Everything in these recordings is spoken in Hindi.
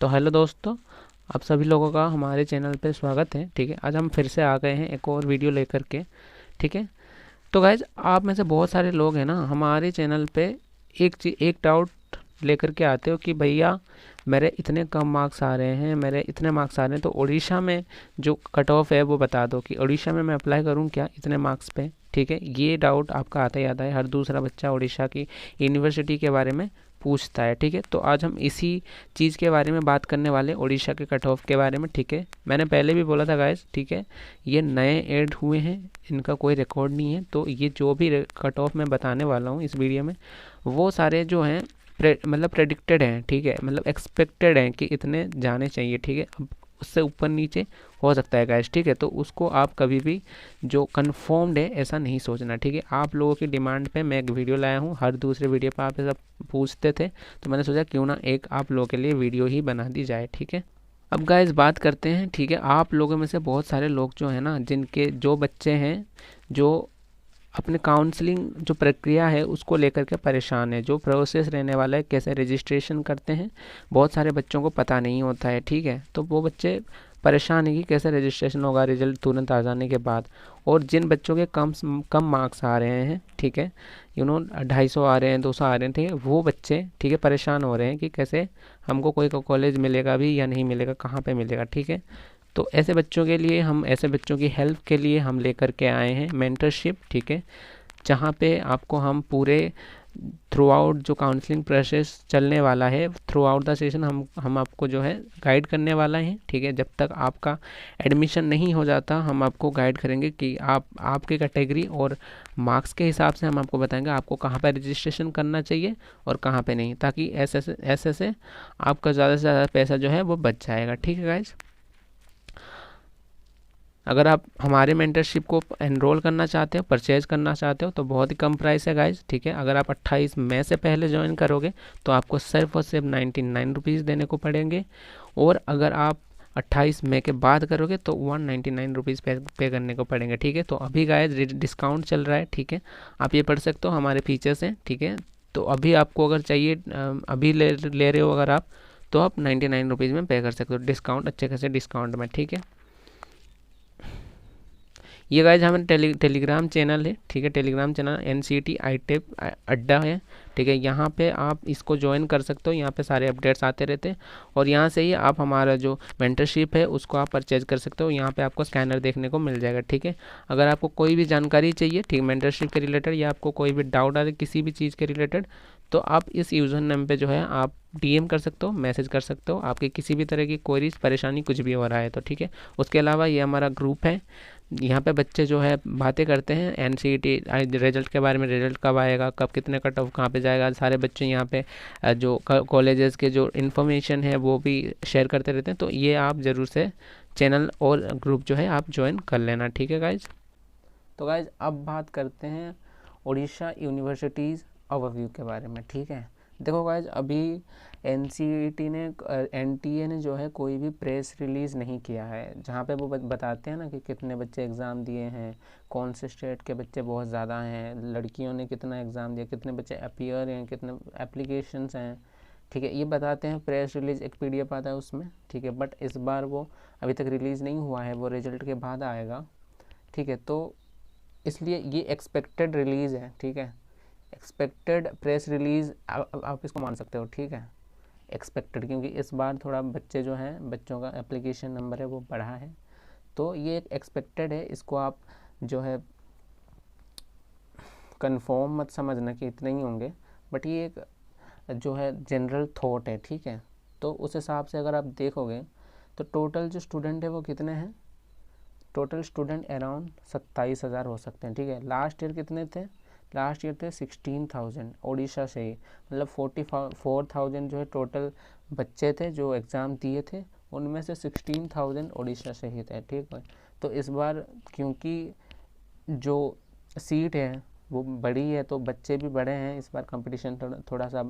तो हेलो दोस्तों, आप सभी लोगों का हमारे चैनल पे स्वागत है। ठीक है, आज हम फिर से आ गए हैं एक और वीडियो लेकर के। ठीक है, तो गाइज आप में से बहुत सारे लोग हैं ना हमारे चैनल पे एक डाउट लेकर के आते हो कि भैया मेरे इतने कम मार्क्स आ रहे हैं, मेरे इतने मार्क्स आ रहे हैं, तो उड़ीसा में जो कट ऑफ है वो बता दो कि उड़ीसा में मैं अप्लाई करूं क्या इतने मार्क्स पे। ठीक है, ये डाउट आपका आता ही आता है, हर दूसरा बच्चा उड़ीसा की यूनिवर्सिटी के बारे में पूछता है। ठीक है, तो आज हम इसी चीज़ के बारे में बात करने वाले, उड़ीसा के कट ऑफ के बारे में। ठीक है, मैंने पहले भी बोला था गाइस, ठीक है, ये नए ऐड हुए हैं, इनका कोई रिकॉर्ड नहीं है, तो ये जो भी कट ऑफ मैं बताने वाला हूँ इस वीडियो में वो सारे जो हैं मतलब प्रेडिक्टेड हैं। ठीक है, मतलब एक्सपेक्टेड हैं कि इतने जाने चाहिए। ठीक है, अब उससे ऊपर नीचे हो सकता है गाइस। ठीक है, तो उसको आप कभी भी जो कंफर्म्ड है ऐसा नहीं सोचना। ठीक है, आप लोगों की डिमांड पे मैं एक वीडियो लाया हूँ, हर दूसरे वीडियो पे आप सब पूछते थे, तो मैंने सोचा क्यों ना एक आप लोगों के लिए वीडियो ही बना दी जाए। ठीक है, अब गाइस बात करते हैं। ठीक है, आप लोगों में से बहुत सारे लोग जो है ना, जिनके जो बच्चे हैं जो अपने काउंसलिंग जो प्रक्रिया है उसको लेकर के परेशान है, जो प्रोसेस रहने वाला है, कैसे रजिस्ट्रेशन करते हैं, बहुत सारे बच्चों को पता नहीं होता है। ठीक है, तो वो बच्चे परेशान है कि कैसे रजिस्ट्रेशन होगा रिजल्ट तुरंत आ जाने के बाद। और जिन बच्चों के कम कम मार्क्स आ रहे हैं, ठीक है, 250 आ रहे हैं, 200 आ रहे हैं, ठीक है, वो बच्चे ठीक है परेशान हो रहे हैं कि कैसे हमको कोई कॉलेज मिलेगा भी या नहीं मिलेगा, कहाँ पे मिलेगा। ठीक है, तो ऐसे बच्चों के लिए हम, ऐसे बच्चों की हेल्प के लिए हम लेकर के आए हैं मेंटरशिप। ठीक है, जहाँ पे आपको हम पूरे थ्रू आउट जो काउंसलिंग प्रोसेस चलने वाला है, थ्रू आउट द सेशन हम आपको जो है गाइड करने वाला है। ठीक है, जब तक आपका एडमिशन नहीं हो जाता हम आपको गाइड करेंगे कि आप आपकी कैटेगरी और मार्क्स के हिसाब से हम आपको बताएंगे आपको कहाँ पर रजिस्ट्रेशन करना चाहिए और कहाँ पे नहीं, ताकि ऐसे से आपका ज़्यादा से ज़्यादा पैसा जो है वो बच जाएगा। ठीक है गाइज, अगर आप हमारे मेंटरशिप को एनरोल करना चाहते हो, परचेज करना चाहते हो, तो बहुत ही कम प्राइस है गाइज। ठीक है, अगर आप 28 मई से पहले ज्वाइन करोगे तो आपको सिर्फ और सिर्फ 99 रुपीज़ देने को पड़ेंगे, और अगर आप 28 मई के बाद करोगे तो 199 रुपीज़ पे करने को पड़ेंगे। ठीक है, तो अभी गाइज डिस्काउंट चल रहा है। ठीक है, आप ये पढ़ सकते हो, हमारे फीचर्स हैं। ठीक है, तो अभी आपको अगर चाहिए, अभी ले रहे हो अगर आप, तो आप 99 रुपीज़ में पे कर सकते हो, डिस्काउंट अच्छे खासे डिस्काउंट में। ठीक है, ये गाइज हमारे टेलीग्राम चैनल है। ठीक है, टेलीग्राम चैनल NCT ITEP अड्डा है। ठीक है, यहाँ पे आप इसको ज्वाइन कर सकते हो, यहाँ पे सारे अपडेट्स आते रहते हैं, और यहाँ से ही आप हमारा जो मेंटरशिप है उसको आप परचेज कर सकते हो। यहाँ पे आपको स्कैनर देखने को मिल जाएगा। ठीक है, अगर आपको कोई भी जानकारी चाहिए, ठीक, मेंटरशिप के रिलेटेड, या आपको कोई भी डाउट आ रहा है किसी भी चीज़ के रिलेटेड, तो आप इस यूज़र नेम पे जो है आप DM कर सकते हो, मैसेज कर सकते हो, आपकी किसी भी तरह की कोई परेशानी कुछ भी हो रहा है तो। ठीक है, उसके अलावा ये हमारा ग्रुप है, यहाँ पे बच्चे जो है बातें करते हैं NCT रिजल्ट के बारे में, रिजल्ट कब आएगा, कब कितने कट ऑफ कहाँ पे जाएगा, सारे बच्चे यहाँ पे जो कॉलेजेस के जो इन्फॉर्मेशन है वो भी शेयर करते रहते हैं। तो ये आप ज़रूर से चैनल और ग्रुप जो है आप ज्वाइन कर लेना। ठीक है गाइज, तो गाइज अब बात करते हैं उड़ीसा यूनिवर्सिटीज़ ओवरव्यू के बारे में। ठीक है, देखो गाइज अभी NCT ने NTA ने जो है कोई भी प्रेस रिलीज़ नहीं किया है जहाँ पे वो बताते हैं ना कि कितने बच्चे एग्ज़ाम दिए हैं, कौन से स्टेट के बच्चे बहुत ज़्यादा हैं, लड़कियों ने कितना एग्ज़ाम दिया, कितने बच्चे अपीयर हैं, कितने एप्लीकेशंस हैं। ठीक है, ये बताते हैं, प्रेस रिलीज़ एक PDF आता है उसमें। ठीक है, बट इस बार वो अभी तक रिलीज़ नहीं हुआ है, वो रिजल्ट के बाद आएगा। ठीक है, तो इसलिए ये एक्सपेक्टेड रिलीज़ है। ठीक है, एक्सपेक्टेड प्रेस रिलीज़ आप इसको मान सकते हो। ठीक है, एक्सपेक्टेड, क्योंकि इस बार थोड़ा बच्चे जो हैं, बच्चों का एप्लीकेशन नंबर है वो बढ़ा है, तो ये एक एक्सपेक्टेड है, इसको आप जो है कंफर्म मत समझना कि इतने ही होंगे, बट ये एक जो है जनरल थॉट है। ठीक है, तो उस हिसाब से अगर आप देखोगे तो टोटल जो स्टूडेंट है वो कितने हैं, टोटल स्टूडेंट अराउंड 27,000 हो सकते हैं। ठीक है, लास्ट ईयर कितने थे, लास्ट ईयर थे 16,000 उड़ीसा से ही, मतलब 44,000 जो है टोटल बच्चे थे जो एग्ज़ाम दिए थे, उनमें से 16,000 उड़ीसा से ही थे। ठीक है, तो इस बार क्योंकि जो सीट है वो बड़ी है तो बच्चे भी बड़े हैं, इस बार कंपटीशन थोड़ा सा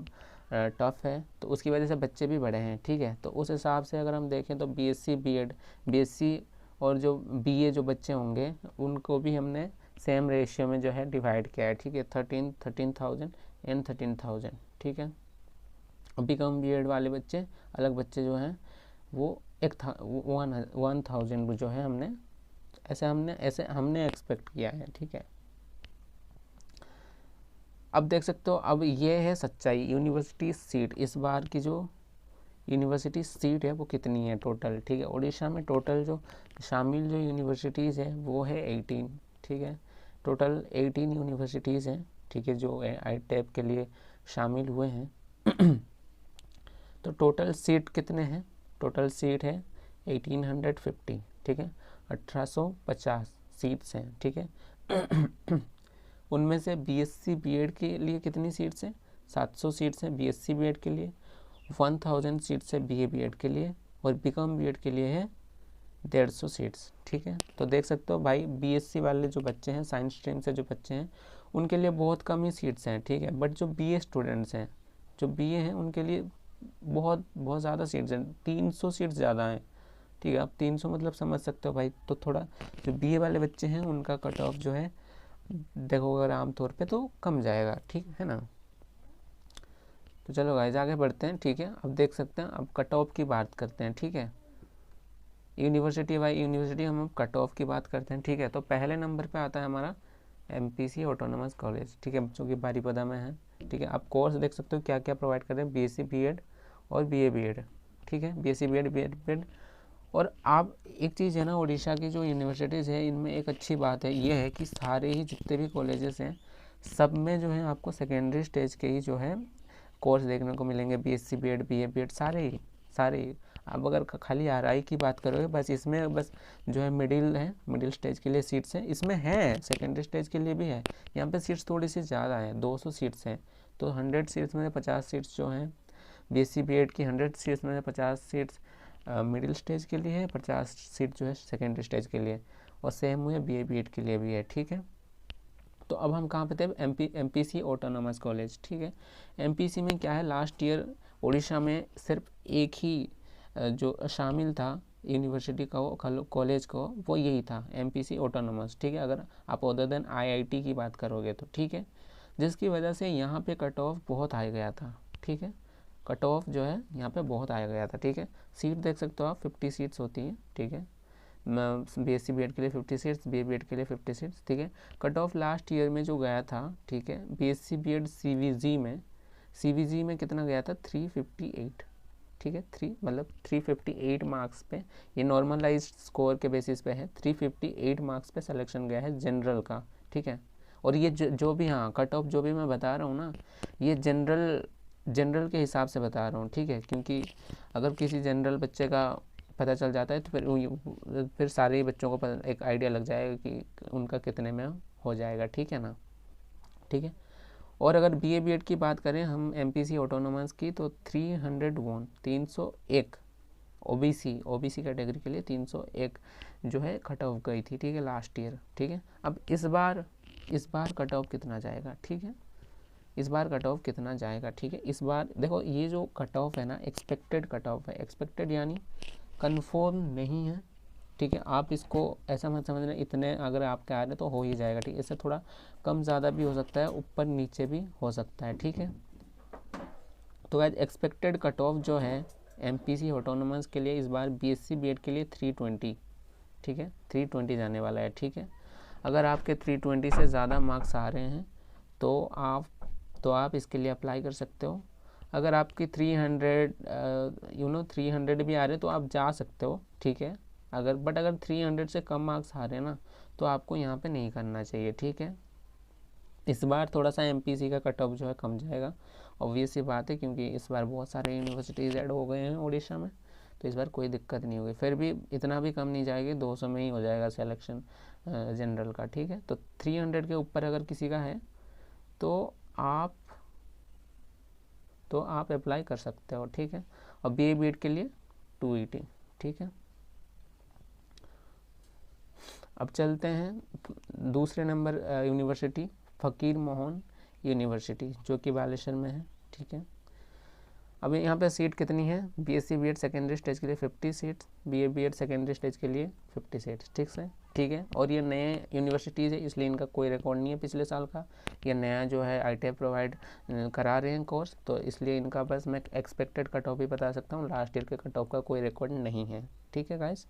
टफ है, तो उसकी वजह से बच्चे भी बड़े हैं। ठीक है, तो उस हिसाब से अगर हम देखें तो BSc B.Ed BSc और जो BA जो बच्चे होंगे उनको भी हमने सेम रेशियो में जो है डिवाइड किया है। ठीक है, 13,000 एंड 13,000। ठीक है, BCom B.Ed वाले बच्चे अलग बच्चे जो हैं वो 1000 जो है हमने हमने एक्सपेक्ट किया है, ठीक है। अब देख सकते हो, अब ये है सच्चाई। यूनिवर्सिटी सीट, इस बार की जो यूनिवर्सिटी सीट है वो कितनी है टोटल, ठीक है। उड़ीसा में टोटल जो शामिल जो यूनिवर्सिटीज़ है वो है 18, ठीक है। टोटल 18 यूनिवर्सिटीज़ हैं, ठीक है, जो आई टेप के लिए शामिल हुए हैं। तो टोटल सीट कितने हैं, टोटल सीट है 1850, ठीक है। 1850 सीट्स हैं, ठीक है। उनमें से बीएससी बीएड के लिए कितनी सीट्स हैं, 700 सीट्स हैं बीएससी बीएड के लिए, 1000 सीट्स है बीए बीएड के लिए, और बीकॉम बीएड के लिए है 150 सीट्स, ठीक है। तो देख सकते हो भाई, बीएससी वाले जो बच्चे हैं, साइंस स्ट्रीम से जो बच्चे हैं, उनके लिए बहुत कम ही सीट्स हैं, ठीक है। बट जो बीए स्टूडेंट्स हैं, जो बीए हैं, उनके लिए बहुत बहुत ज़्यादा सीट्स हैं, 300 सीट्स ज़्यादा हैं, ठीक है। आप 300 मतलब समझ सकते हो भाई। तो थोड़ा जो बीए वाले बच्चे हैं उनका कट ऑफ जो है देखो अगर आमतौर पे तो कम जाएगा, ठीक है ना। तो चलो गाइस आगे बढ़ते हैं, ठीक है। अब देख सकते हैं, अब कट ऑफ की बात करते हैं, ठीक है। यूनिवर्सिटी बाई यूनिवर्सिटी हम कट ऑफ की बात करते हैं, ठीक है। तो पहले नंबर पे आता है हमारा एमपीसी ऑटोनोमस कॉलेज, ठीक है, जो कि बारीपदा में है, ठीक है। आप कोर्स देख सकते हो क्या क्या प्रोवाइड कर रहे हैं, बीएससी बीएड और बीए बीएड, ठीक है, बीएससी बीएड बीएड। और आप एक चीज़ है ना, उड़ीसा की जो यूनिवर्सिटीज़ है इनमें एक अच्छी बात है, ये है कि सारे ही जितने भी कॉलेजेस हैं सब में जो है आपको सेकेंडरी स्टेज के ही जो है कोर्स देखने को मिलेंगे, बीएससी बीएड बीए बीएड सारे ही। अब अगर खाली आरआई की बात करोगे, बस इसमें बस जो है मिडिल स्टेज के लिए सीट्स हैं, इसमें है सेकेंडरी स्टेज के लिए भी है। यहाँ पे सीट्स थोड़ी सी ज़्यादा हैं, 200 सीट्स हैं। तो 100 सीट्स में 50 सीट्स जो हैं बीएससी बीएड की, 100 सीट्स में 50 सीट्स मिडिल स्टेज के लिए है, 50 सीट जो है सेकेंडरी स्टेज के लिए, और सेम हुए बीए बीएड के लिए भी है, ठीक है। तो अब हम कहाँ पे थे, एमपीसी ऑटोनोमस कॉलेज, ठीक है। एमपीसी में क्या है, लास्ट ईयर उड़ीसा में सिर्फ एक ही जो शामिल था यूनिवर्सिटी का कॉलेज को, वो यही था, एमपीसी ऑटोनोमस, ठीक है। अगर आप अदर देन आईआईटी की बात करोगे तो, ठीक है, जिसकी वजह से यहाँ पे कट ऑफ बहुत हाई गया था, ठीक है। कट ऑफ जो है यहाँ पे बहुत आया गया था, ठीक है। सीट देख सकते हो आप, 50 सीट्स होती हैं, ठीक है। बीएससी बीएड के लिए 50 सीट्स, बीए बीएड के लिए 50 सीट्स, ठीक है। कट ऑफ लास्ट ईयर में जो गया था, ठीक है, बीएससी बीएड सीवीजी में कितना गया था, 358, ठीक है। 358 मार्क्स पे, ये नॉर्मलाइज स्कोर के बेसिस पे है, 358 मार्क्स पे सिलेक्शन गया है जनरल का, ठीक है। और ये जो भी, हाँ, कट ऑफ जो भी मैं बता रहा हूँ ना, ये जनरल के हिसाब से बता रहा हूँ, ठीक है। क्योंकि अगर किसी जनरल बच्चे का पता चल जाता है तो फिर सारे बच्चों को एक आइडिया लग जाएगा कि उनका कितने में हो जाएगा, ठीक है ना, ठीक है। और अगर बीए बीएड की बात करें हम एमपीसी ऑटोनोमस की, तो 301 ओबीसी कैटेगरी के लिए 301 जो है कट ऑफ गई थी, ठीक है, लास्ट ईयर, ठीक है। अब इस बार कट ऑफ कितना जाएगा, ठीक है, इस बार कट ऑफ कितना जाएगा, ठीक है। इस बार देखो, ये जो कट ऑफ है ना, एक्सपेक्टेड कट ऑफ है, एक्सपेक्टेड यानी कन्फर्म नहीं है, ठीक है। आप इसको ऐसा मत समझना इतने अगर आपके आ रहे तो हो ही जाएगा, ठीक है। इससे थोड़ा कम ज़्यादा भी हो सकता है, ऊपर नीचे भी हो सकता है, ठीक है। तो आज एक्सपेक्टेड कट ऑफ जो है एमपीसी ऑटोनोमस के लिए इस बार बीएससी बीएड के लिए 320, ठीक है, 320 जाने वाला है, ठीक है। अगर आपके 320 से ज़्यादा मार्क्स आ रहे हैं तो आप इसके लिए अप्लाई कर सकते हो। अगर आपकी 300 भी आ रहे तो आप जा सकते हो, ठीक है। अगर 300 से कम मार्क्स आ रहे हैं ना, तो आपको यहाँ पे नहीं करना चाहिए, ठीक है। इस बार थोड़ा सा एमपीसी का कट ऑफ जो है कम जाएगा, ऑब्वियस सी बात है, क्योंकि इस बार बहुत सारे यूनिवर्सिटीज़ ऐड हो गए हैं उड़ीसा में, तो इस बार कोई दिक्कत नहीं होगी। फिर भी इतना भी कम नहीं जाएगी, 200 में ही हो जाएगा सिलेक्शन जनरल का, ठीक है। तो 300 के ऊपर अगर किसी का है तो आप अप्लाई कर सकते हो, ठीक है। और बीए बीएड के लिए 280, ठीक है। अब चलते हैं दूसरे नंबर यूनिवर्सिटी, फ़कीर मोहन यूनिवर्सिटी, जो कि बालेश्वर में है, ठीक है। अब यहाँ पे सीट कितनी है, बीएससी बीएड सेकेंडरी स्टेज के लिए 50 seats, BA BEd secondary stage के लिए 50 सीट्स, ठीक है। और ये नए यूनिवर्सिटीज़ है, इसलिए इनका कोई रिकॉर्ड नहीं है पिछले साल का। ये नया जो है ITI प्रोवाइड करा रहे हैं कोर्स, तो इसलिए इनका बस मैं एक्सपेक्टेड कट ऑफ ही बता सकता हूँ, लास्ट ईयर के कट ऑफ का कोई रिकॉर्ड नहीं है, ठीक है गाइस।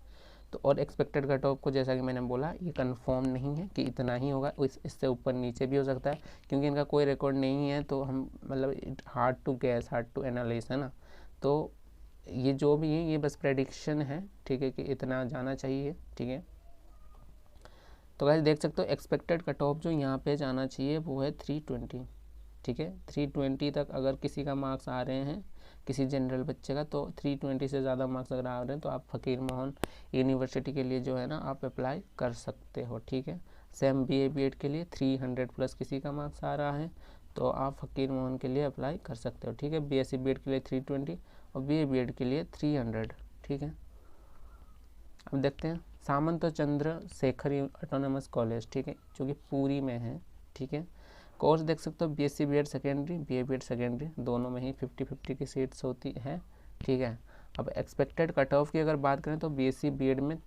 तो और एक्सपेक्टेड कट ऑफ को जैसा कि मैंने बोला, ये कंफर्म नहीं है कि इतना ही होगा, इससे ऊपर नीचे भी हो सकता है, क्योंकि इनका कोई रिकॉर्ड नहीं है। तो हम मतलब hard to guess, hard to analyse, है ना। तो ये जो भी है ये बस प्रेडिक्शन है, ठीक है, कि इतना जाना चाहिए, ठीक है। तो गाइस देख सकते हो एक्सपेक्टेड कट ऑफ जो यहाँ पे जाना चाहिए वो है 320, ठीक है। 320 तक अगर किसी का मार्क्स आ रहे हैं, किसी जनरल बच्चे का, तो 320 से ज़्यादा मार्क्स अगर आ रहे हैं तो आप फ़कीर मोहन यूनिवर्सिटी के लिए जो है ना आप अप्लाई कर सकते हो, ठीक है। सेम BA BEd के लिए 300 प्लस किसी का मार्क्स आ रहा है तो आप फ़कीर मोहन के लिए अप्लाई कर सकते हो, ठीक है। BSc BEd के लिए 320 और BA BEd के लिए 300, ठीक है। अब देखते हैं सामंत चंद्र शेखर ऑटोनमस कॉलेज, ठीक है, जो कि पुरी में है, ठीक है। कोर्स देख सकते हो BSc BEd secondary, BA BEd secondary, दोनों में ही 50-50 की सीट्स होती है, ठीक है। अब एक्सपेक्टेड कट ऑफ की अगर बात करें तो BSc BEd में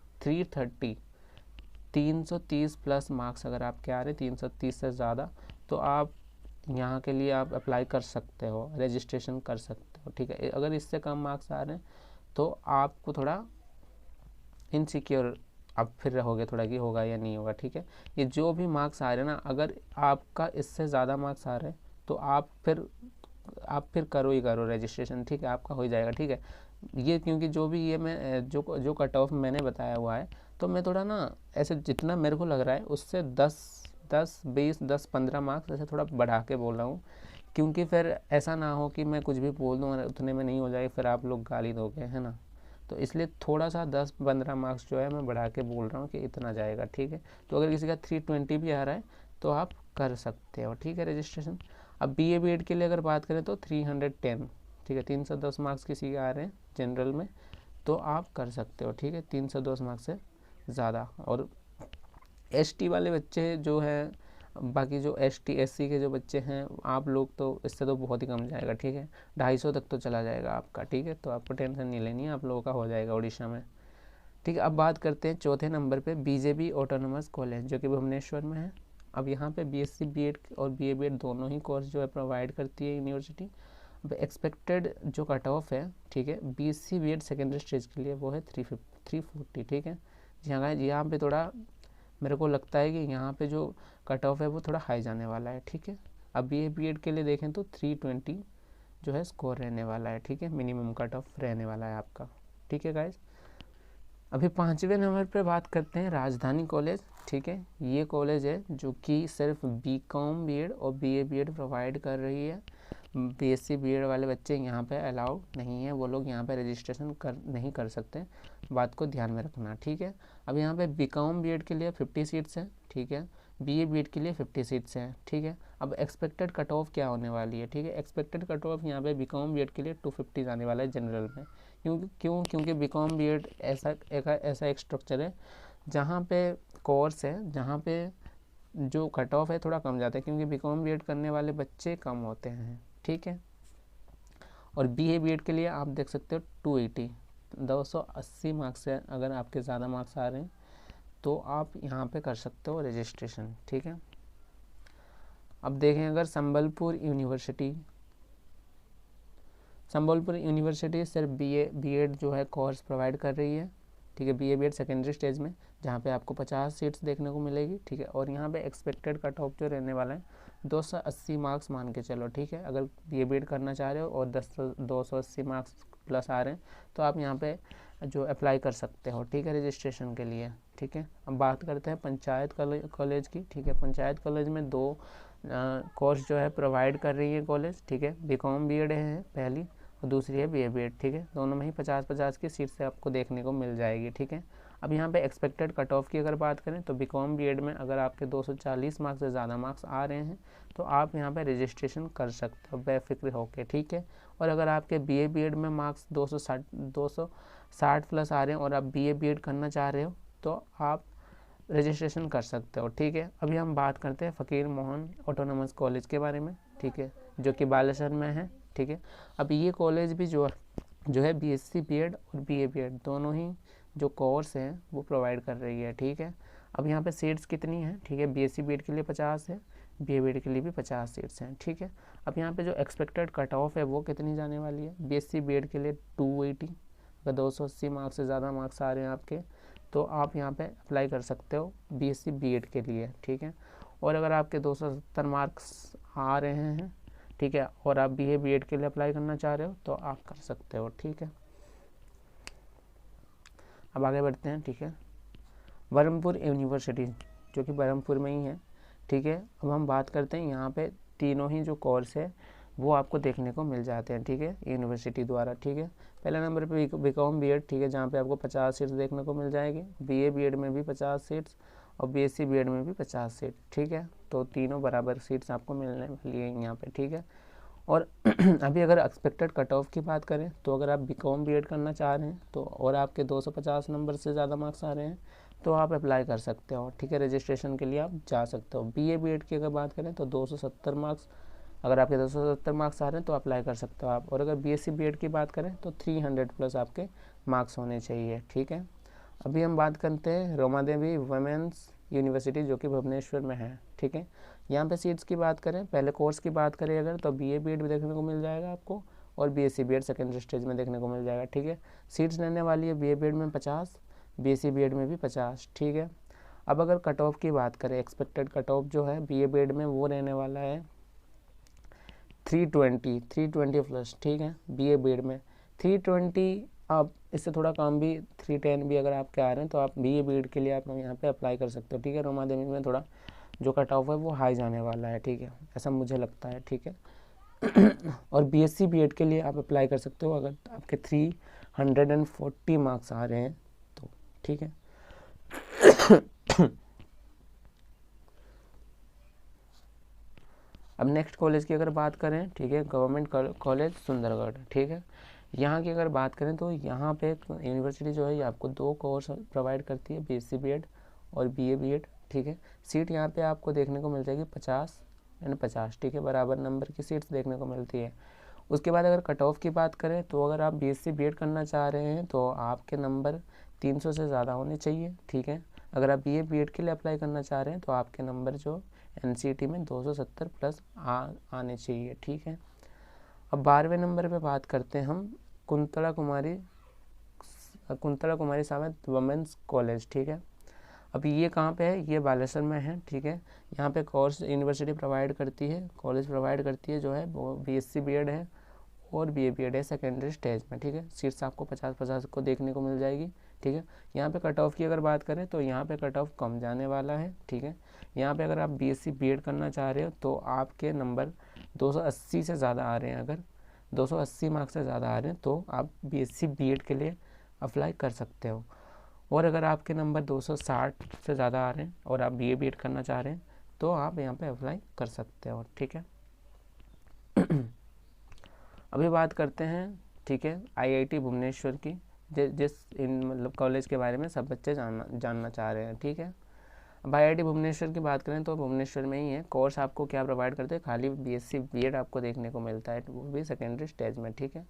330 प्लस मार्क्स अगर आपके आ रहे 330 से ज़्यादा, तो आप यहाँ के लिए आप अप्लाई कर सकते हो, रजिस्ट्रेशन कर सकते हो, ठीक है। अगर इससे कम मार्क्स आ रहे हैं तो आपको थोड़ा इनसिक्योर आप फिर रहोगे थोड़ा कि होगा या नहीं होगा, ठीक है। ये जो भी मार्क्स आ रहे हैं ना, अगर आपका इससे ज़्यादा मार्क्स आ रहे हैं तो आप फिर करो ही करो रजिस्ट्रेशन, ठीक है, आपका हो जाएगा, ठीक है। ये क्योंकि जो भी ये मैं जो कट ऑफ मैंने बताया हुआ है, तो मैं थोड़ा ना ऐसे जितना मेरे को लग रहा है उससे 10-15 मार्क्स ऐसे थोड़ा बढ़ा के बोल रहा हूँ, क्योंकि फिर ऐसा ना हो कि मैं कुछ भी बोल दूँ और उतने में नहीं हो जाए, फिर आप लोग गाली दोगे, है ना। तो इसलिए थोड़ा सा 10-15 मार्क्स जो है मैं बढ़ा के बोल रहा हूँ कि इतना जाएगा, ठीक है। तो अगर किसी का 320 भी आ रहा है तो आप कर सकते हो, ठीक है, रजिस्ट्रेशन। अब BA BEd के लिए अगर बात करें तो 310, ठीक है, 310 मार्क्स किसी के आ रहे हैं जनरल में तो आप कर सकते हो, ठीक है, 310 मार्क्स से ज़्यादा। और ST वाले बच्चे जो हैं, बाकी जो ST SC के जो बच्चे हैं, आप लोग तो इससे तो बहुत ही कम जाएगा, ठीक है, 250 तक तो चला जाएगा आपका, ठीक है। तो आपको टेंशन नहीं लेनी है, आप लोगों का हो जाएगा उड़ीसा में, ठीक है। अब बात करते हैं चौथे नंबर पे BJB ऑटोनमस कॉलेज, जो कि भुवनेश्वर में है। अब यहाँ पे BSc BEd और BA BEd दोनों ही कोर्स जो है प्रोवाइड करती है यूनिवर्सिटी। अब एक्सपेक्टेड जो कट ऑफ है, ठीक है, BSc BEd सेकेंडरी स्टेज के लिए वो है 340, ठीक है। यहाँ पे थोड़ा मेरे को लगता है कि यहाँ पे जो कट ऑफ है वो थोड़ा हाई जाने वाला है, ठीक है। अब BA BEd के लिए देखें तो 320 जो है स्कोर रहने वाला है, ठीक है, मिनिमम कट ऑफ रहने वाला है आपका, ठीक है गाइज। अभी 5वें नंबर पे बात करते हैं राजधानी कॉलेज, ठीक है। ये कॉलेज है जो कि सिर्फ BCom BEd और BA BEd प्रोवाइड कर रही है। BSc BEd वाले बच्चे यहाँ पे अलाउड नहीं है, वो लोग यहाँ पे रजिस्ट्रेशन नहीं कर सकते, बात को ध्यान में रखना, ठीक है। अब यहाँ पे BCom BEd के लिए 50 सीट्स हैं, ठीक है, BA BEd के लिए 50 सीट्स हैं, ठीक है। अब एक्सपेक्टेड कट ऑफ क्या होने वाली है, ठीक है, एक्सपेक्टेड कट ऑफ यहाँ पे BCom BEd के लिए 250 आने वाला है जनरल में। क्योंकि BCom BEd ऐसा एक स्ट्रक्चर है जहाँ पे कोर्स है जहाँ पे जो कट ऑफ है थोड़ा कम जाता है, क्योंकि BCom BEd करने वाले बच्चे कम होते हैं, ठीक है। और BA BEd के लिए आप देख सकते हो 280 मार्क्स से अगर आपके ज़्यादा मार्क्स आ रहे हैं तो आप यहाँ पे कर सकते हो रजिस्ट्रेशन, ठीक है। अब देखें अगर संबलपुर यूनिवर्सिटी सिर्फ BA BEd जो है कोर्स प्रोवाइड कर रही है, ठीक है, BA BEd सेकेंडरी स्टेज में, जहाँ पे आपको 50 सीट्स देखने को मिलेगी, ठीक है। और यहाँ पे एक्सपेक्टेड कट ऑफ जो रहने वाला है 280 मार्क्स मान के चलो, ठीक है। अगर BA BEd करना चाह रहे हो और 280 मार्क्स प्लस आ रहे हैं तो आप यहाँ पे जो अप्लाई कर सकते हो, ठीक है, रजिस्ट्रेशन के लिए, ठीक है। अब बात करते हैं पंचायत कॉलेज की, ठीक है। पंचायत कॉलेज में 2 कोर्स जो है प्रोवाइड कर रही है कॉलेज, ठीक है। BCom BEd है पहली और दूसरी है BA BEd, ठीक है। दोनों में ही 50-50 की सीट से आपको देखने को मिल जाएगी, ठीक है। अब यहाँ पे एक्सपेक्टेड कट ऑफ की अगर बात करें तो BCom BEd में अगर आपके 240 मार्क्स से ज़्यादा मार्क्स आ रहे हैं तो आप यहाँ पे रजिस्ट्रेशन कर सकते हो बेफिक्र होकर, ठीक है। और अगर आपके BA BEd में मार्क्स 260 प्लस आ रहे हैं और आप BA BEd करना चाह रहे हो तो आप रजिस्ट्रेशन कर सकते हो, ठीक है। अभी हम बात करते हैं फ़कीर मोहन ऑटोनमस कॉलेज के बारे में, ठीक है, जो कि बालेश्वर में है, ठीक है। अब ये कॉलेज भी जो है बीएससी बीएड और बीए बीएड दोनों ही जो कोर्स हैं वो प्रोवाइड कर रही है, ठीक है। अब यहाँ पे सीट्स कितनी हैं, ठीक है, बीएससी बीएड के लिए 50 है, बीए बीएड के लिए भी 50 सीट्स हैं, ठीक है। अब यहाँ पे जो एक्सपेक्टेड कट ऑफ है वो कितनी जाने वाली है, बीएससी बीएड के लिए 280, अगर 280 मार्क्स से ज़्यादा मार्क्स आ रहे हैं आपके तो आप यहाँ पे अप्लाई कर सकते हो बीएससी बीएड के लिए, ठीक है। और अगर आपके 270 मार्क्स आ रहे हैं, ठीक है, और आप बीए बीएड के लिए अप्लाई करना चाह रहे हो तो आप कर सकते हो, ठीक है। अब आगे बढ़ते हैं, ठीक है। बरहमपुर यूनिवर्सिटी जो कि बरहमपुर में ही है, ठीक है। अब हम बात करते हैं यहाँ पे तीनों ही जो कोर्स है वो आपको देखने को मिल जाते हैं, ठीक है, यूनिवर्सिटी द्वारा, ठीक है। पहले नंबर पे बीकॉम बीएड, ठीक है, जहाँ पे आपको 50 सीट्स देखने को मिल जाएगी, बीए बीएड में भी 50 सीट्स और बीएससी बीएड में भी 50 सीट, ठीक है। तो तीनों बराबर सीट्स आपको मिलने वाली है यहाँ पे, ठीक है। और अभी अगर एक्सपेक्टेड कट ऑफ की बात करें तो अगर आप बीकॉम बीएड करना चाह रहे हैं तो और आपके 250 नंबर से ज़्यादा मार्क्स आ रहे हैं तो आप अप्लाई कर सकते हो, ठीक है, रजिस्ट्रेशन के लिए आप जा सकते हो। बीए बीएड की अगर बात करें तो 270 मार्क्स, अगर आपके 270 मार्क्स आ रहे हैं तो अप्लाई कर सकते हो आप। और अगर बीएससी बीएड की बात करें तो 300 प्लस आपके मार्क्स होने चाहिए, ठीक है। अभी हम बात करते हैं रोमा देवी वुमेन्स यूनिवर्सिटी जो कि भुवनेश्वर में है, ठीक है। यहाँ पे सीट्स की बात करें, पहले कोर्स की बात करें अगर तो बीए बीएड भी देखने को मिल जाएगा आपको और बीएससी बीएड सेकेंडरी स्टेज में देखने को मिल जाएगा, ठीक है। सीट्स लेने वाली है बीए बीएड में 50, बीएससी बीएड में भी 50, ठीक है। अब अगर कट ऑफ की बात करें, एक्सपेक्टेड कट ऑफ जो है बीए बीएड में वो रहने वाला है 320 प्लस, ठीक है। बीए बीएड में 320, आप इससे थोड़ा कम भी 310 भी अगर आपके आ रहे हैं तो आप बीए बीएड के लिए आप यहाँ पे अप्लाई कर सकते हो, ठीक है। रोमा देवी में थोड़ा जो कट ऑफ है वो हाई जाने वाला है, ठीक है, ऐसा मुझे लगता है, ठीक है। और बीएससी बीएड के लिए आप अप्लाई कर सकते हो अगर आपके 340 मार्क्स आ रहे हैं तो, ठीक है। अब नेक्स्ट कॉलेज की अगर बात करें, ठीक है, गवर्नमेंट कॉलेज सुंदरगढ़, ठीक है। यहाँ की अगर बात करें तो यहाँ पे यूनिवर्सिटी जो है ये आपको 2 कोर्स प्रोवाइड करती है, बीएससी बीएड और बीए बीएड, ठीक है। सीट यहाँ पे आपको देखने को मिल जाएगी 50 एंड 50, ठीक है, बराबर नंबर की सीट्स देखने को मिलती है। उसके बाद अगर कट ऑफ की बात करें तो अगर आप बीएससी बीएड करना चाह रहे हैं तो आपके नंबर 300 से ज़्यादा होने चाहिए, ठीक है। अगर आप बीए बीएड के लिए अप्लाई करना चाह रहे हैं तो आपके नंबर जो एनसीईटी में 270 प्लस आने चाहिए, ठीक है। अब 12वें नंबर पे बात करते हैं हम कुंतला कुमारी सावंत वुमेन्स कॉलेज, ठीक है। अब ये कहाँ पे है, ये बालेश्वर में है, ठीक है। यहाँ पे कोर्स यूनिवर्सिटी प्रोवाइड करती है, कॉलेज प्रोवाइड करती है जो है वो बीएससी बीएड है और बीए बीएड है सेकेंडरी स्टेज में, ठीक है। सीट्स आपको 50-50 को देखने को मिल जाएगी, ठीक है। यहाँ पे कट ऑफ की अगर बात करें तो यहाँ पे कट ऑफ कम जाने वाला है, ठीक है। यहाँ पे अगर आप बीएससी बीएड करना चाह रहे हो तो आपके नंबर 280 से ज़्यादा आ रहे हैं, अगर 280 मार्क्स से ज़्यादा आ रहे हैं तो आप बीएससी बीएड के लिए अप्लाई कर सकते हो। और अगर आपके नंबर 260 से ज़्यादा आ रहे हैं और आप बीए बीएड करना चाह रहे हैं तो आप यहाँ पे अप्लाई कर सकते हो, ठीक है। अभी बात करते हैं, ठीक है, आईआईटी भुवनेश्वर की, जिस इन मतलब कॉलेज के बारे में सब बच्चे जानना चाह रहे हैं, ठीक है। अब आईआईटी भुवनेश्वर की बात करें तो भुवनेश्वर में ही है। कोर्स आपको क्या प्रोवाइड करते हैं, खाली बीएससी बीएड आपको देखने को मिलता है, वो भी सेकेंडरी स्टेज में, ठीक है।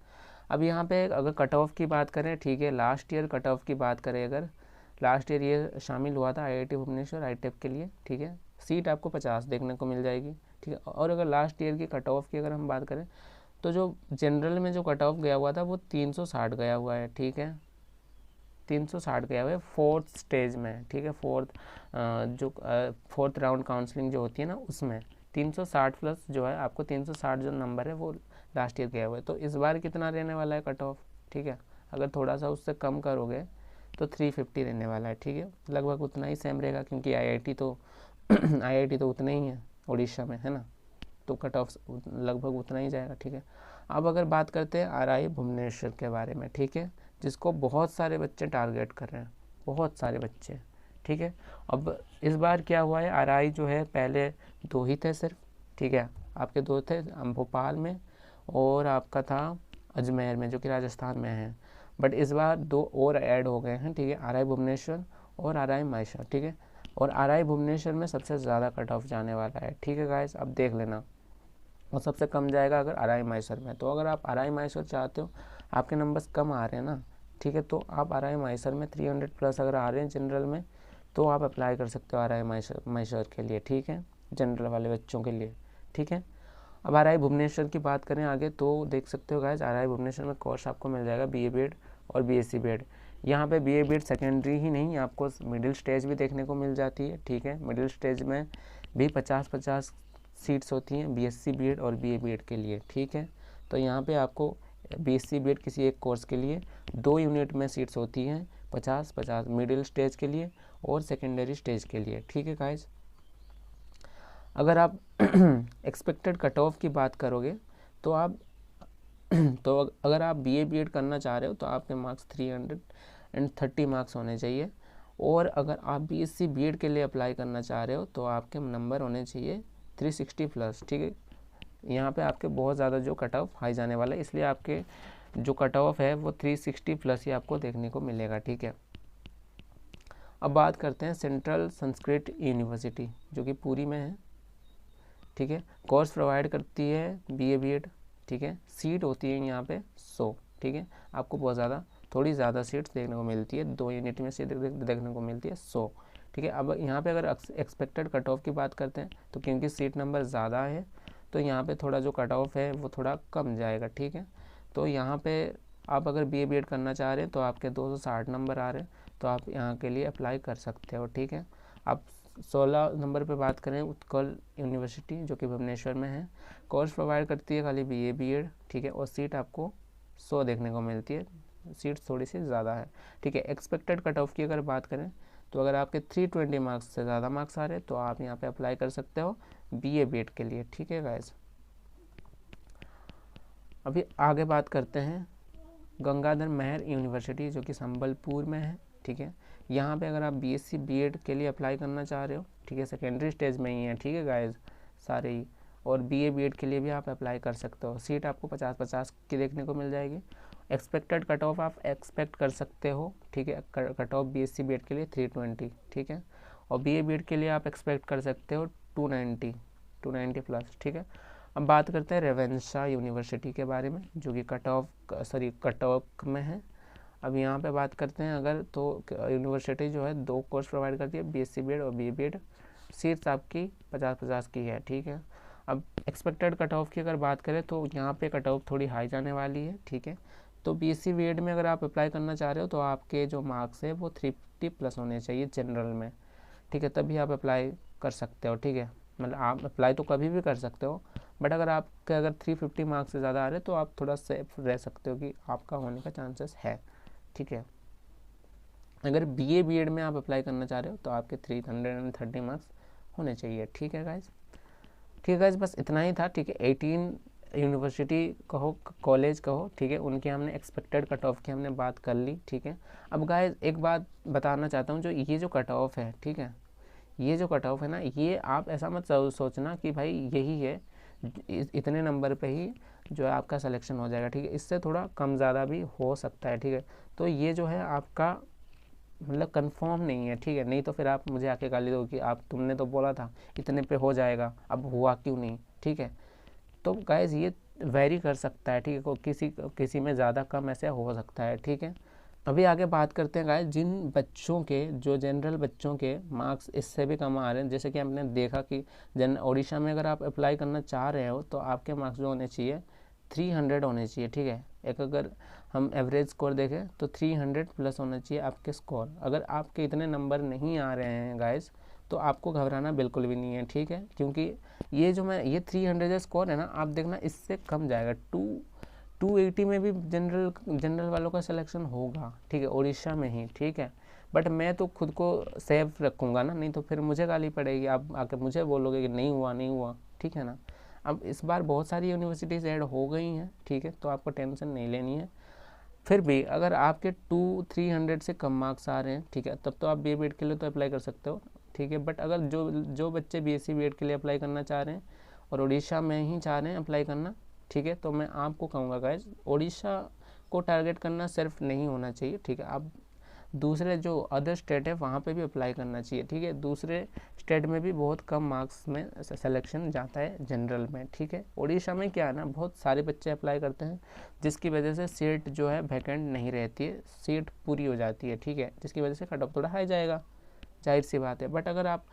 अब यहाँ पे अगर कट ऑफ की बात करें, ठीक है, लास्ट ईयर कट ऑफ की बात करें, अगर लास्ट ईयर ये शामिल हुआ था आईआईटी भुवनेश्वर आईटेप के लिए, ठीक है, सीट आपको 50 देखने को मिल जाएगी, ठीक है। और अगर लास्ट ईयर की कट ऑफ की अगर हम बात करें तो जो जनरल में जो कट ऑफ गया हुआ था वो 360 गया हुआ है, ठीक है, 360 गया हुआ है 4th स्टेज में, ठीक है। फोर्थ राउंड काउंसलिंग जो होती है ना उसमें 360 प्लस जो है आपको 360 जो नंबर है वो लास्ट ईयर गया हुआ है। तो इस बार कितना रहने वाला है कट ऑफ, ठीक है, अगर थोड़ा सा उससे कम करोगे तो 350 रहने वाला है, ठीक है, लगभग उतना ही सेम रहेगा क्योंकि आईआईटी तो उतना ही है उड़ीसा में, है ना, तो कट ऑफ लगभग उतना ही जाएगा, ठीक है। अब अगर बात करते हैं आरआई भुवनेश्वर के बारे में, ठीक है, जिसको बहुत सारे बच्चे टारगेट कर रहे हैं, बहुत सारे बच्चे, ठीक है। अब इस बार क्या हुआ है, आरआई जो है पहले 2 ही थे सिर्फ, ठीक है, आपके 2 थे भोपाल में और आपका था अजमेर में जो कि राजस्थान में है, बट इस बार 2 और ऐड हो गए हैं, ठीक है, आरआई भुवनेश्वर और आरआई मायसोर, ठीक है। और आरआई भुवनेश्वर में सबसे ज़्यादा कट ऑफ जाने वाला है, ठीक है गाइस, अब देख लेना। और सबसे कम जाएगा अगर आरआई माहेश्वर में। तो अगर आप आरआई माहेश्वर चाहते हो, आपके नंबर्स कम आ रहे हैं ना, ठीक है, तो आप आरआई माहेश्वर में 300 प्लस अगर आ रहे हैं जनरल में, तो आप अप्लाई कर सकते हो आरआई माहेश्वर के लिए, ठीक है, जनरल वाले बच्चों के लिए, ठीक है। अब आरआई भुवनेश्वर की बात करें आगे, तो देख सकते हो गाइस, आरआई भुवनेश्वर में कोर्स आपको मिल जाएगा बीए बीएड और बीएससी बीएड। यहाँ पे बीए बीएड सेकेंडरी ही नहीं, आपको मिडिल स्टेज भी देखने को मिल जाती है, ठीक है। मिडिल स्टेज में भी 50-50 सीट्स होती हैं बीएससी बीएड और बीए बीएड के लिए, ठीक है। तो यहाँ पे आपको बीएससी बीएड किसी एक कोर्स के लिए 2 यूनिट में सीट्स होती हैं, 50-50 मिडिल स्टेज के लिए और सेकेंडरी स्टेज के लिए, ठीक है गाइस। अगर आप एक्सपेक्टेड कट ऑफ की बात करोगे तो आप तो अगर आप बीए बीएड करना चाह रहे हो तो आपके मार्क्स 330 मार्क्स होने चाहिए, और अगर आप बीएससी बीएड के लिए अप्लाई करना चाह रहे हो तो आपके नंबर होने चाहिए 360 प्लस, ठीक है। यहाँ पे आपके बहुत ज़्यादा जो कट ऑफ हाई जाने वाला है, इसलिए आपके जो कट ऑफ है वो 360 प्लस ही आपको देखने को मिलेगा, ठीक है। अब बात करते हैं सेंट्रल संस्कृत यूनिवर्सिटी, जो कि पुरी में है, ठीक है। कोर्स प्रोवाइड करती है बीए बीएड, ठीक है। सीट होती है यहाँ पे 100, ठीक है। आपको बहुत ज़्यादा थोड़ी ज़्यादा सीट्स देखने को मिलती है, 2 यूनिट में सीट देखने को मिलती है 100, ठीक है। अब यहाँ पे अगर एक्सपेक्टेड कट ऑफ की बात करते हैं तो क्योंकि सीट नंबर ज़्यादा है तो यहाँ पे थोड़ा जो कट ऑफ है वो थोड़ा कम जाएगा, ठीक है। तो यहाँ पे आप अगर बीए बीएड करना चाह रहे हैं तो आपके 260 नंबर आ रहे हैं, तो आप यहाँ के लिए अप्लाई कर सकते हो, ठीक है। आप 16 नंबर पे बात करें, उत्कल यूनिवर्सिटी जो कि भुवनेश्वर में है, कोर्स प्रोवाइड करती है खाली बीए बीएड, ठीक है, और सीट आपको 100 देखने को मिलती है, सीट थोड़ी सी ज़्यादा है, ठीक है। एक्सपेक्टेड कट ऑफ की अगर बात करें तो अगर आपके 320 मार्क्स से ज़्यादा मार्क्स आ रहे हैं तो आप यहाँ पे अप्लाई कर सकते हो बीए बीएड के लिए, ठीक है गाइस। अभी आगे बात करते हैं गंगाधर मेहर यूनिवर्सिटी जो कि संबलपुर में है, ठीक है। यहाँ पे अगर आप बीएससी बीएड के लिए अप्लाई करना चाह रहे हो, ठीक है, सेकेंडरी स्टेज में ही है, ठीक है गाइस, सारे ही, और बीए बीएड के लिए भी आप अप्लाई कर सकते हो। सीट आपको 50-50 की देखने को मिल जाएगी। एक्सपेक्टेड कट ऑफ आप एक्सपेक्ट कर सकते हो, ठीक है, कट ऑफ बीएससी बीएड के लिए 320, ठीक है, और बीए बीएड के लिए आप एक्सपेक्ट कर सकते हो 290 प्लस, ठीक है। अब बात करते हैं रेवेन्शा यूनिवर्सिटी के बारे में जो कि कटऑफ में है। अब यहाँ पे बात करते हैं अगर, तो यूनिवर्सिटी जो है 2 कोर्स प्रोवाइड करती है, बीएससी बीएड और बीए बीएड। सीट्स आपकी 50-50 की है, ठीक है। अब एक्सपेक्टेड कट ऑफ की अगर बात करें तो यहाँ पे कट ऑफ थोड़ी हाई जाने वाली है, ठीक है। तो बीएससी बीएड में अगर आप अप्लाई करना चाह रहे हो तो आपके जो मार्क्स है वो 350 प्लस होने चाहिए जनरल में, ठीक है, तभी आप अप्लाई कर सकते हो, ठीक है। मतलब आप अप्लाई तो कभी भी कर सकते हो, बट अगर 350 मार्क्स से ज़्यादा आ रहे तो आप थोड़ा सेफ रह सकते हो कि आपका होने का चांसेस है, ठीक है। अगर बीए बीएड में आप अप्लाई करना चाह रहे हो तो आपके 330 मार्क्स होने चाहिए, ठीक है गाइज। ठीक है गाइज, बस इतना ही था, ठीक है। 18 यूनिवर्सिटी कहो, कॉलेज कहो, ठीक है, उनकी हमने एक्सपेक्टेड कट ऑफ की हमने बात कर ली, ठीक है। अब गाइज एक बात बताना चाहता हूँ, जो ये जो कट ऑफ है, ठीक है, ये जो कट ऑफ है ना, ये आप ऐसा मत सोचना कि भाई यही है, इतने नंबर पे ही जो है आपका सिलेक्शन हो जाएगा, ठीक है। इससे थोड़ा कम ज़्यादा भी हो सकता है, ठीक है। तो ये जो है आपका मतलब कंफर्म नहीं है, ठीक है, नहीं तो फिर आप मुझे आके गाली दो कि आप तुमने तो बोला था इतने पे हो जाएगा, अब हुआ क्यों नहीं, ठीक है। तो गाइज ये वेरी कर सकता है, ठीक है, किसी में ज़्यादा कम ऐसे हो सकता है, ठीक है। अभी आगे बात करते हैं गाइस, जिन बच्चों के जो जनरल बच्चों के मार्क्स इससे भी कम आ रहे हैं, जैसे कि हमने देखा कि उड़ीसा में अगर आप अप्लाई करना चाह रहे हो तो आपके मार्क्स जो होने चाहिए 300 होने चाहिए, ठीक है। एक अगर हम एवरेज स्कोर देखें तो 300 प्लस होना चाहिए आपके स्कोर। अगर आपके इतने नंबर नहीं आ रहे हैं गाइस तो आपको घबराना बिल्कुल भी नहीं है, ठीक है, क्योंकि ये 300 स्कोर है ना, आप देखना इससे कम जाएगा, 280 में भी जनरल वालों का सिलेक्शन होगा, ठीक है, उड़ीसा में ही, ठीक है। बट मैं तो खुद को सेफ रखूँगा ना, नहीं तो फिर मुझे गाली पड़ेगी, आप आके मुझे बोलोगे कि नहीं हुआ, ठीक है ना। अब इस बार बहुत सारी यूनिवर्सिटीज़ ऐड हो गई हैं, ठीक है, तो आपको टेंशन नहीं लेनी है। फिर भी अगर आपके 200-300 से कम मार्क्स आ रहे हैं, ठीक है, तब तो आप बीए बीएड के लिए तो अप्लाई कर सकते हो, ठीक है। बट अगर जो बच्चे बीएससी बीएड के लिए अप्लाई करना चाह रहे हैं और उड़ीसा में ही चाह रहे हैं अप्लाई करना, ठीक है, तो मैं आपको कहूँगा गाइज, उड़ीसा को टारगेट करना सिर्फ नहीं होना चाहिए, ठीक है। आप दूसरे जो अदर स्टेट है वहाँ पे भी अप्लाई करना चाहिए, ठीक है। दूसरे स्टेट में भी बहुत कम मार्क्स में सिलेक्शन जाता है जनरल में, ठीक है। उड़ीसा में क्या है ना, बहुत सारे बच्चे अप्लाई करते हैं, जिसकी वजह से सीट जो है वैकेंट नहीं रहती है, सीट पूरी हो जाती है, ठीक है, जिसकी वजह से कट ऑफ थोड़ा हाई जाएगा, जाहिर सी बात है। बट अगर आप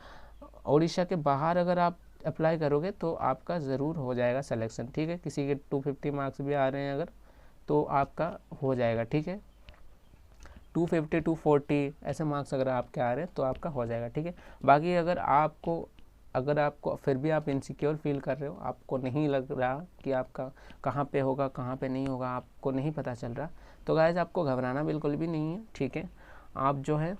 उड़ीसा के बाहर अगर आप अप्लाई करोगे तो आपका ज़रूर हो जाएगा सिलेक्शन, ठीक है। किसी के 250 मार्क्स भी आ रहे हैं अगर, तो आपका हो जाएगा, ठीक है। 250 240 ऐसे मार्क्स अगर आपके आ रहे हैं तो आपका हो जाएगा, ठीक है। बाकी अगर आपको फिर भी आप इनसिक्योर फील कर रहे हो, आपको नहीं लग रहा कि आपका कहाँ पे होगा कहाँ पे नहीं होगा, आपको नहीं पता चल रहा, तो गाइस आपको घबराना बिल्कुल भी नहीं है, ठीक है। आप जो है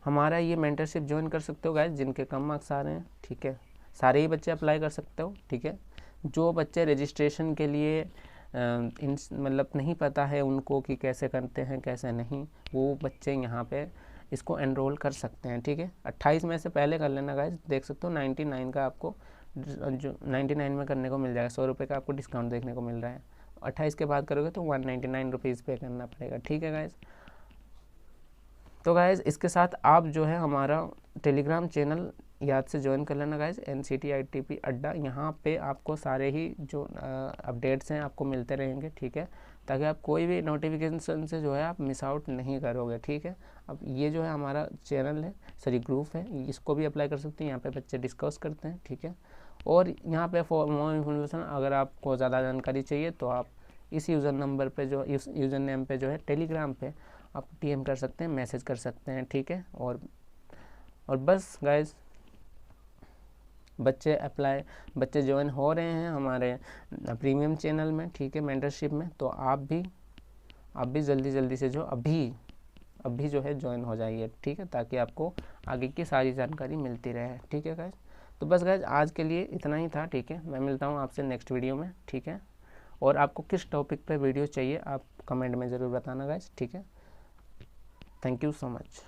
हमारा ये मेंटरशिप ज्वाइन कर सकते हो गाइस, जिनके कम मार्क्स आ रहे हैं, ठीक है। सारे ही बच्चे अप्लाई कर सकते हो, ठीक है। जो बच्चे रजिस्ट्रेशन के लिए मतलब नहीं पता है उनको कि कैसे करते हैं कैसे नहीं, वो बच्चे यहाँ पे इसको एनरोल कर सकते हैं, ठीक है। 28 में से पहले कर लेना गाइस, देख सकते हो 99 का आपको जो 99 में करने को मिल जाएगा, 100 रुपये का आपको डिस्काउंट देखने को मिल रहा है। 28 के बाद करोगे तो 199 रुपीज़ पे करना पड़ेगा, ठीक है गाइस। तो गाइज़ इसके साथ आप जो है हमारा टेलीग्राम चैनल याद से ज्वाइन कर लेना गाइज़, NCT-ITP अड्डा। यहाँ पे आपको सारे ही जो अपडेट्स हैं आपको मिलते रहेंगे, ठीक है, ताकि आप कोई भी नोटिफिकेशन से जो है आप मिस आउट नहीं करोगे, ठीक है। अब ये जो है हमारा चैनल है, सॉरी ग्रुप है, इसको भी अप्लाई कर सकते हैं, यहाँ पे बच्चे डिस्कस करते हैं, ठीक है। और यहाँ पे फॉर मोर इन्फॉर्मेशन अगर आपको ज़्यादा जानकारी चाहिए तो आप इस यूज़र नंबर पे जो इस यूज़र नेम पे जो है टेलीग्राम पे आप DM कर सकते हैं, मैसेज कर सकते हैं, ठीक है। और बस गाइज बच्चे ज्वाइन हो रहे हैं हमारे प्रीमियम चैनल में, ठीक है, मेंटरशिप में। तो आप भी जल्दी से जो अभी जो है ज्वाइन हो जाइए, ठीक है, ताकि आपको आगे की सारी जानकारी मिलती रहे, ठीक है गाइज। तो बस गाइज आज के लिए इतना ही था, ठीक है। मैं मिलता हूँ आपसे नेक्स्ट वीडियो में, ठीक है। और आपको किस टॉपिक पे वीडियो चाहिए आप कमेंट में ज़रूर बताना गाइज, ठीक है। Thank you so much.